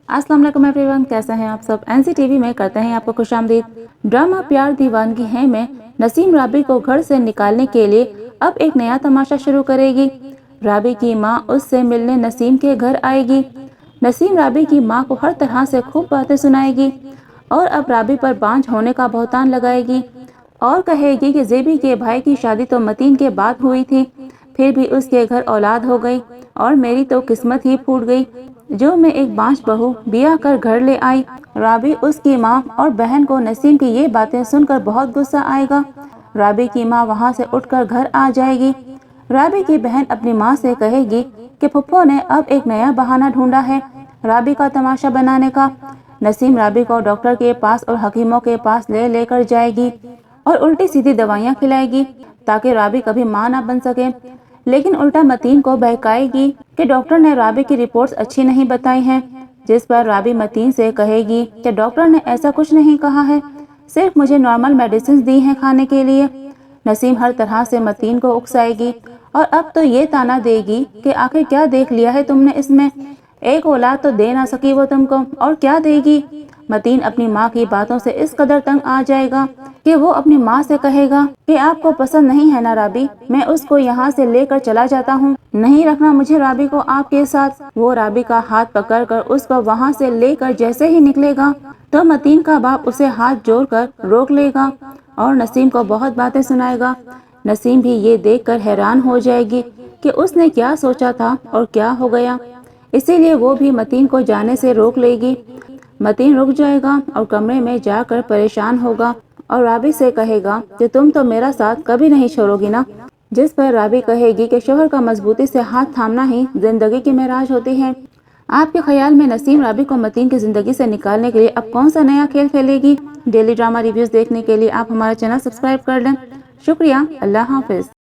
अस्सलाम वालेकुम एवरीवन, कैसे हैं आप सब। एनसीटीवी में करते हैं आपको खुशामदीद। ड्रामा प्यार दीवानगी है में नसीम राबी को घर से निकालने के लिए अब एक नया तमाशा शुरू करेगी। राबी की मां उससे मिलने नसीम के घर आएगी। नसीम राबी की मां को हर तरह से खूब बातें सुनाएगी और अब राबी पर बांझ होने का बहतान लगाएगी और कहेगी कि ज़ेबी के भाई की शादी तो मतीन के बाद हुई थी, फिर भी उसके घर औलाद हो गई और मेरी तो किस्मत ही फूट गई जो मैं एक बांझ बहू बिया कर घर ले आई। राबी, उसकी माँ और बहन को नसीम की ये बातें सुनकर बहुत गुस्सा आएगा। राबी की माँ वहाँ से उठकर घर आ जाएगी। राबी की बहन अपनी माँ से कहेगी कि फुप्पो ने अब एक नया बहाना ढूंढा है राबी का तमाशा बनाने का। नसीम राबी को डॉक्टर के पास और हकीमों के पास लेकर जाएगी और उल्टी सीधी दवाइयाँ खिलाएगी ताकि राबी कभी माँ ना बन सके, लेकिन उल्टा मतीन को बहकाएगी कि डॉक्टर ने राबी की रिपोर्ट्स अच्छी नहीं बताई हैं, जिस पर राबी मतीन से कहेगी कि डॉक्टर ने ऐसा कुछ नहीं कहा है, सिर्फ मुझे नॉर्मल मेडिसिन दी हैं खाने के लिए। नसीम हर तरह से मतीन को उकसाएगी और अब तो ये ताना देगी कि आखिर क्या देख लिया है तुमने इसमें, एक औलाद तो दे ना सकी वो तुमको और क्या देगी। मतीन अपनी माँ की बातों से इस कदर तंग आ जाएगा कि वो अपनी माँ से कहेगा कि आपको पसंद नहीं है ना राबी, मैं उसको यहाँ से लेकर चला जाता हूँ, नहीं रखना मुझे राबी को आपके साथ। वो राबी का हाथ पकड़कर उसको वहाँ से लेकर जैसे ही निकलेगा तो मतीन का बाप उसे हाथ जोड़कर रोक लेगा और नसीम को बहुत बातें सुनाएगा। नसीम भी ये देखकर हैरान हो जाएगी कि उसने क्या सोचा था और क्या हो गया, इसीलिए वो भी मतीन को जाने से रोक लेगी। मतीन रुक जाएगा और कमरे में जाकर परेशान होगा और राबी से कहेगा कि तुम तो मेरा साथ कभी नहीं छोड़ोगी ना, जिस पर राबी कहेगी कि शोहर का मजबूती से हाथ थामना ही जिंदगी की मेराज होती है। आपके ख्याल में नसीम राबी को मतीन की जिंदगी से निकालने के लिए अब कौन सा नया खेल खेलेगी। डेली ड्रामा रिव्यूज देखने के लिए आप हमारा चैनल सब्सक्राइब कर लें। शुक्रिया, अल्लाह हाफिज।